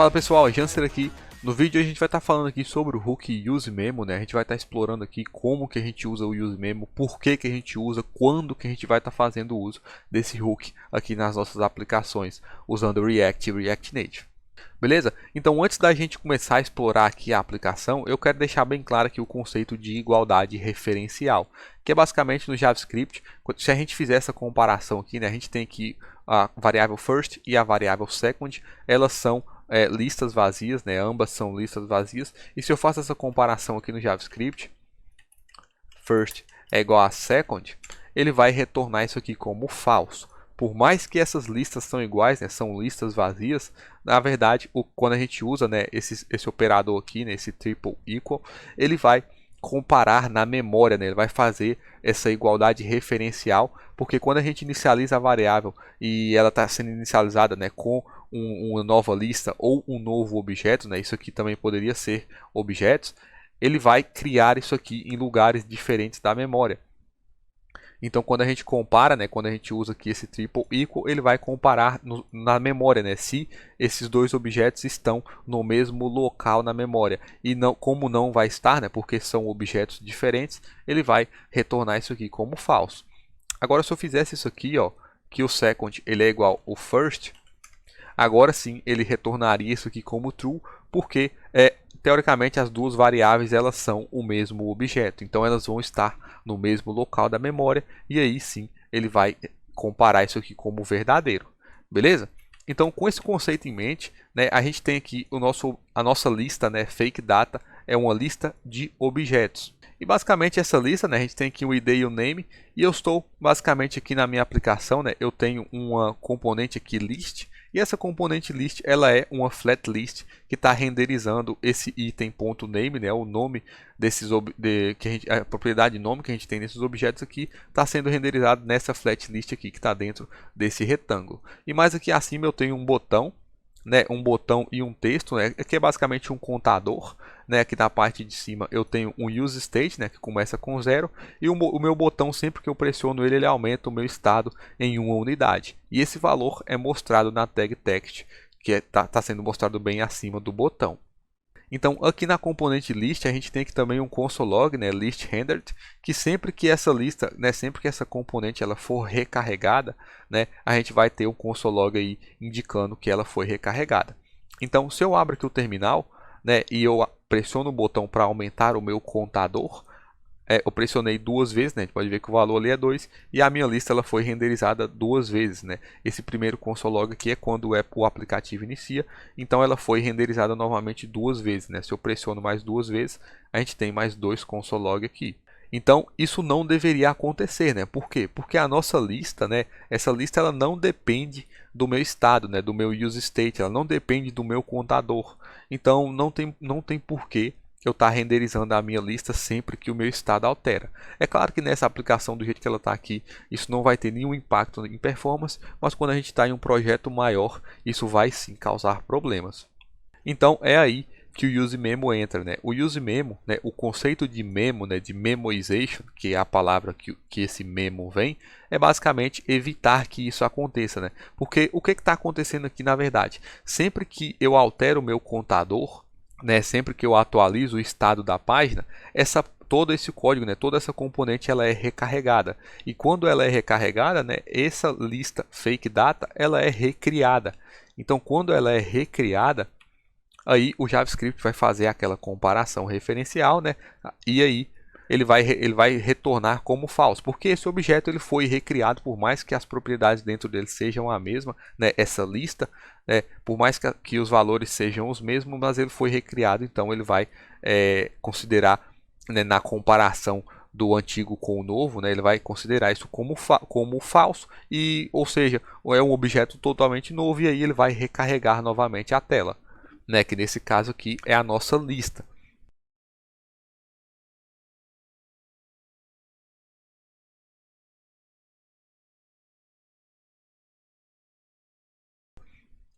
Fala pessoal, Janser aqui. No vídeo a gente vai estar falando aqui sobre o hook UseMemo, né? A gente vai estar explorando aqui como que a gente usa o UseMemo, por que que a gente usa, quando que a gente vai estar fazendo uso desse hook aqui nas nossas aplicações, usando o React e React Native. Beleza? Então antes da gente começar a explorar aqui a aplicação, eu quero deixar bem claro aqui o conceito de igualdade referencial, que é basicamente no JavaScript, se a gente fizer essa comparação aqui, né, a gente tem aqui a variável first e a variável second, elas são listas vazias, né, ambas são listas vazias, e se eu faço essa comparação aqui no JavaScript, first é igual a second, ele vai retornar isso aqui como falso. Por mais que essas listas são iguais, né, são listas vazias, na verdade, quando a gente usa, né, esse operador aqui, né, esse triple equal, ele vai comparar na memória, né, ele vai fazer essa igualdade referencial, porque quando a gente inicializa a variável e ela está sendo inicializada, né, com uma nova lista ou um novo objeto, né, isso aqui também poderia ser objetos, ele vai criar isso aqui em lugares diferentes da memória. Então, quando a gente compara, né, quando a gente usa aqui esse triple equal, ele vai comparar na memória, né, se esses dois objetos estão no mesmo local na memória. E não, como não vai estar, né, porque são objetos diferentes, ele vai retornar isso aqui como falso. Agora, se eu fizesse isso aqui, ó, que o second ele é igual ao first, agora sim ele retornaria isso aqui como true, porque teoricamente as duas variáveis elas são o mesmo objeto, então elas vão estar no mesmo local da memória e aí sim ele vai comparar isso aqui como verdadeiro, beleza? Então com esse conceito em mente, né, a gente tem aqui a nossa lista, né, fake data é uma lista de objetos. E basicamente essa lista, né, a gente tem aqui o ID e o name, e eu estou basicamente aqui na minha aplicação, né, eu tenho uma componente aqui list, e essa componente list ela é uma flat list que está renderizando esse item.name, né, o nome desses a propriedade nome que a gente tem nesses objetos aqui está sendo renderizado nessa flat list aqui que está dentro desse retângulo. E mais aqui acima eu tenho um botão, né, um botão e um texto, né, que é basicamente um contador, né, aqui na parte de cima eu tenho um useState, né, que começa com 0, e o meu botão, sempre que eu pressiono ele aumenta o meu estado em uma unidade, e esse valor é mostrado na tag text, que está sendo mostrado bem acima do botão. Então aqui na componente list a gente tem aqui também um console log, né, list rendered, que sempre que essa lista, né, sempre que essa componente ela for recarregada, né, a gente vai ter um console log aí indicando que ela foi recarregada. Então se eu abro aqui o terminal, né, e eu pressiono o botão para aumentar o meu contador, eu pressionei duas vezes, né? A gente pode ver que o valor ali é 2 e a minha lista ela foi renderizada duas vezes, né? Esse primeiro console log aqui é quando o aplicativo inicia, então ela foi renderizada novamente duas vezes, né? Se eu pressiono mais duas vezes, a gente tem mais dois console log aqui. Então isso não deveria acontecer, né? Por quê? Porque a nossa lista, né? Essa lista ela não depende do meu estado, né? Do meu useState, ela não depende do meu contador. Então não tem porquê eu estar renderizando a minha lista sempre que o meu estado altera. É claro que nessa aplicação do jeito que ela está aqui, isso não vai ter nenhum impacto em performance, mas quando a gente está em um projeto maior, isso vai sim causar problemas. Então é aí que o UseMemo entra, né? O UseMemo, né, o conceito de memo, né, de memoization, que é a palavra que esse memo vem, é basicamente evitar que isso aconteça, né? Porque o que está acontecendo aqui na verdade? Sempre que eu altero o meu contador, né, sempre que eu atualizo o estado da página, todo esse código, né, toda essa componente ela é recarregada. E quando ela é recarregada, né, essa lista fake data ela é recriada. Então quando ela é recriada, aí o JavaScript vai fazer aquela comparação referencial, né, e aí ele vai retornar como falso, porque esse objeto ele foi recriado, por mais que as propriedades dentro dele sejam a mesma, né, essa lista, né, por mais que os valores sejam os mesmos, mas ele foi recriado, então ele vai considerar, né, na comparação do antigo com o novo, né, ele vai considerar isso como falso, ou seja, é um objeto totalmente novo, e aí ele vai recarregar novamente a tela, né, que nesse caso aqui é a nossa lista.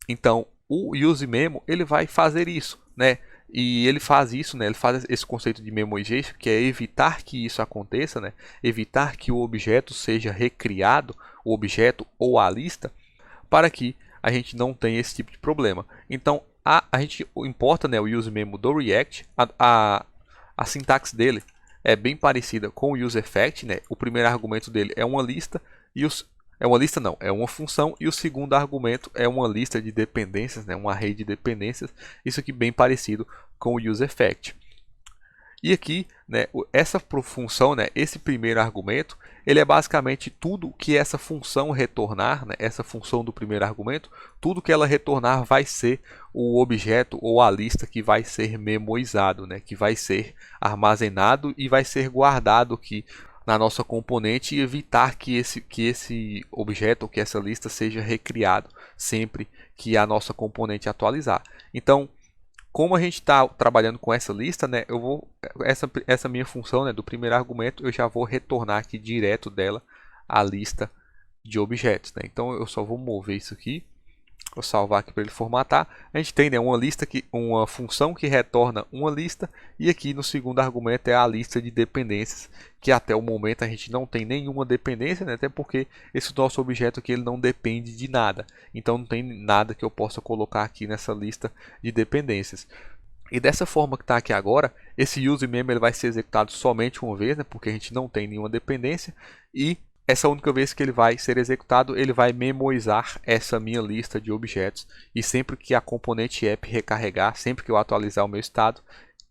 Então, o UseMemo ele vai fazer isso, né? E ele faz isso, né? Ele faz esse conceito de memoization, que é evitar que isso aconteça, né? Evitar que o objeto seja recriado, o objeto ou a lista, para que a gente não tenha esse tipo de problema. Então, a gente importa, né, o useMemo do React. A sintaxe dele é bem parecida com o useEffect, né? O primeiro argumento dele é uma lista e é uma lista não, é uma função, e o segundo argumento é uma lista de dependências, né? Uma array de dependências. Isso aqui bem parecido com o useEffect. E aqui, né, essa função, né, esse primeiro argumento, ele é basicamente tudo que essa função retornar, né, essa função do primeiro argumento, tudo que ela retornar vai ser o objeto ou a lista que vai ser memoizado, né, que vai ser armazenado e vai ser guardado aqui na nossa componente, e evitar que esse objeto ou que essa lista seja recriado sempre que a nossa componente atualizar. Então, como a gente está trabalhando com essa lista, né, essa minha função, né, do primeiro argumento, eu já vou retornar aqui direto dela a lista de objetos, né? Então eu só vou mover isso aqui, vou salvar aqui para ele formatar. A gente tem, né, uma função que retorna uma lista, e aqui no segundo argumento é a lista de dependências, que até o momento a gente não tem nenhuma dependência, né, até porque esse nosso objeto aqui ele não depende de nada. Então não tem nada que eu possa colocar aqui nessa lista de dependências. E dessa forma que está aqui agora, esse useMemo ele vai ser executado somente uma vez, né, porque a gente não tem nenhuma dependência, e essa única vez que ele vai ser executado, ele vai memoizar essa minha lista de objetos, e sempre que a componente app recarregar, sempre que eu atualizar o meu estado,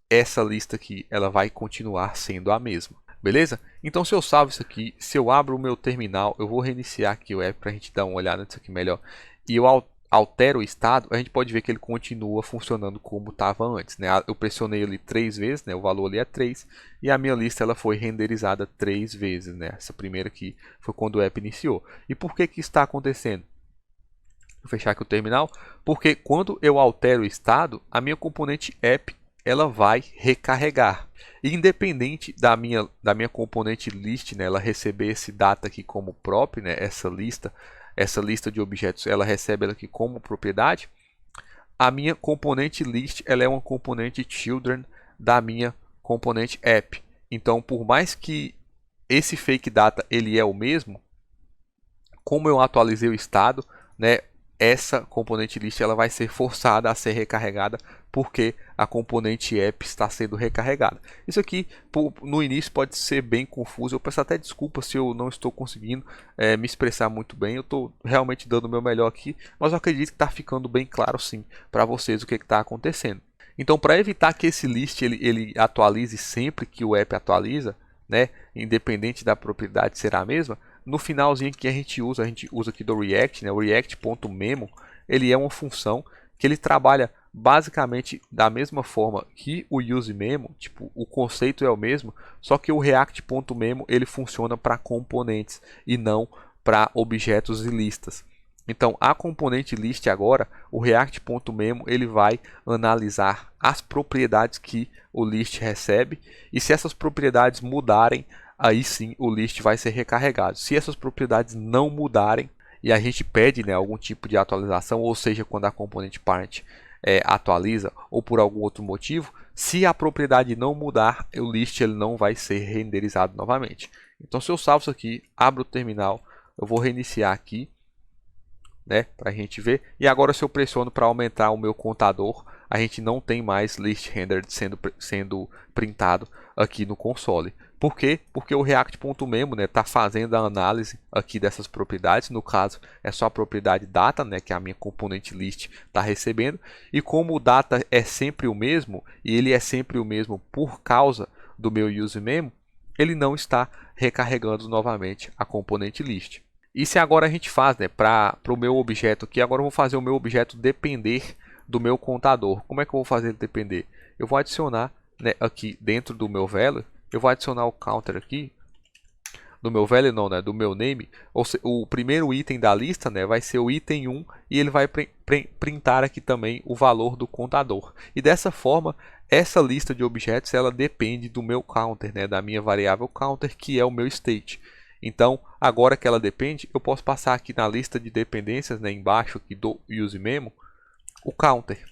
essa lista aqui ela vai continuar sendo a mesma. Beleza? Então se eu salvo isso aqui, se eu abro o meu terminal, eu vou reiniciar aqui o app para a gente dar uma olhada nisso aqui melhor, e eu altero o estado, a gente pode ver que ele continua funcionando como estava antes, né? Eu pressionei ali 3 vezes, né? O valor ali é 3, e a minha lista ela foi renderizada 3 vezes, né? Essa primeira aqui foi quando o app iniciou. E por que que está acontecendo? Vou fechar aqui o terminal, porque quando eu altero o estado, a minha componente app ela vai recarregar. E independente da minha componente list, né, ela receber esse data aqui como próprio, né, essa lista de objetos, ela recebe ela aqui como propriedade, a minha componente list ela é uma componente children da minha componente app. Então, por mais que esse fake data ele é o mesmo, como eu atualizei o estado, né, essa componente list ela vai ser forçada a ser recarregada porque a componente app está sendo recarregada. Isso aqui no início pode ser bem confuso. Eu peço até desculpa se eu não estou conseguindo me expressar muito bem. Eu estou realmente dando o meu melhor aqui, mas eu acredito que está ficando bem claro sim para vocês o que está acontecendo. Então, para evitar que esse list ele atualize sempre que o app atualiza, né, independente da propriedade ser a mesma, no finalzinho que a gente usa aqui do React, né, o React.memo, ele é uma função que ele trabalha basicamente da mesma forma que o useMemo, tipo, o conceito é o mesmo, só que o React.memo ele funciona para componentes e não para objetos e listas. Então, a componente list agora, o React.memo, ele vai analisar as propriedades que o list recebe, e se essas propriedades mudarem, aí sim o list vai ser recarregado. Se essas propriedades não mudarem e a gente pede, né, algum tipo de atualização, ou seja, quando a componente parent atualiza ou por algum outro motivo, se a propriedade não mudar, o list ele não vai ser renderizado novamente. Então, se eu salvo isso aqui, abro o terminal, eu vou reiniciar aqui, né, para a gente ver. E agora, se eu pressiono para aumentar o meu contador, a gente não tem mais list rendered sendo printado aqui no console. Por quê? Porque o React.memo está fazendo a análise aqui dessas propriedades. No caso, é só a propriedade data, né, que a minha componente list está recebendo. E como o data é sempre o mesmo, e ele é sempre o mesmo por causa do meu useMemo, ele não está recarregando novamente a componente list. E se agora a gente faz, né, para o meu objeto aqui, agora eu vou fazer o meu objeto depender do meu contador. Como é que eu vou fazer ele depender? Eu vou adicionar, né, aqui dentro do meu value, eu vou adicionar o counter aqui, do meu value não, né, do meu name, o primeiro item da lista, né, vai ser o item 1, e ele vai printar aqui também o valor do contador. E dessa forma, essa lista de objetos, ela depende do meu counter, né, da minha variável counter, que é o meu state. Então, agora que ela depende, eu posso passar aqui na lista de dependências, né, embaixo aqui do useMemo, o counter.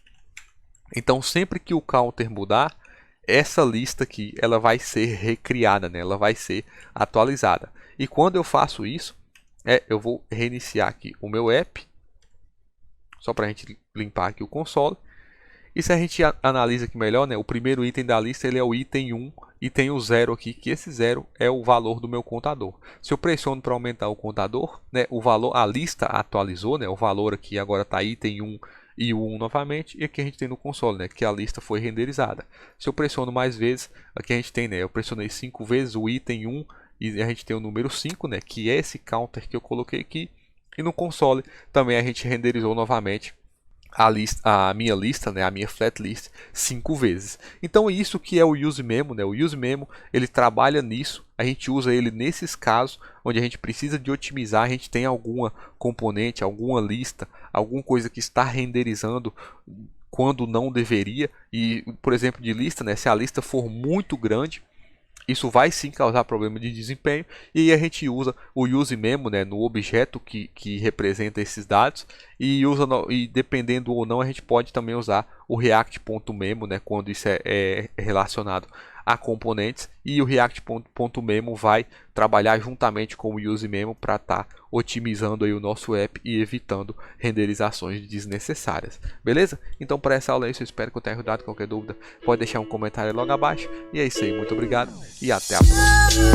Então, sempre que o counter mudar, essa lista aqui ela vai ser recriada, né? Ela vai ser atualizada. E quando eu faço isso, eu vou reiniciar aqui o meu app, só para a gente limpar aqui o console. E se a gente analisa aqui melhor, né, o primeiro item da lista ele é o item 1 e tem o 0 aqui, que esse 0 é o valor do meu contador. Se eu pressiono para aumentar o contador, né, o valor, a lista atualizou, né, o valor aqui agora está item 1 e o 1 novamente, e aqui a gente tem no console, né, que a lista foi renderizada. Se eu pressiono mais vezes, aqui a gente tem, né, eu pressionei 5 vezes o item 1 e a gente tem o número 5, né, que é esse counter que eu coloquei aqui. E no console também a gente renderizou novamente a minha lista, né, a minha flat list 5 vezes. Então isso que é o UseMemo, né? O UseMemo ele trabalha nisso. A gente usa ele nesses casos onde a gente precisa de otimizar, a gente tem alguma componente, alguma lista, alguma coisa que está renderizando quando não deveria. E, por exemplo, de lista, né, se a lista for muito grande, isso vai sim causar problema de desempenho, e aí a gente usa o UseMemo, né, no objeto que representa esses dados, e dependendo ou não a gente pode também usar o React.memo, né, quando isso é relacionado a componentes, e o React.memo vai trabalhar juntamente com o UseMemo para estar otimizando aí o nosso app e evitando renderizações desnecessárias. Beleza? Então para essa aula é isso, eu espero que eu tenha ajudado. Qualquer dúvida pode deixar um comentário logo abaixo. E é isso aí, muito obrigado e até a próxima.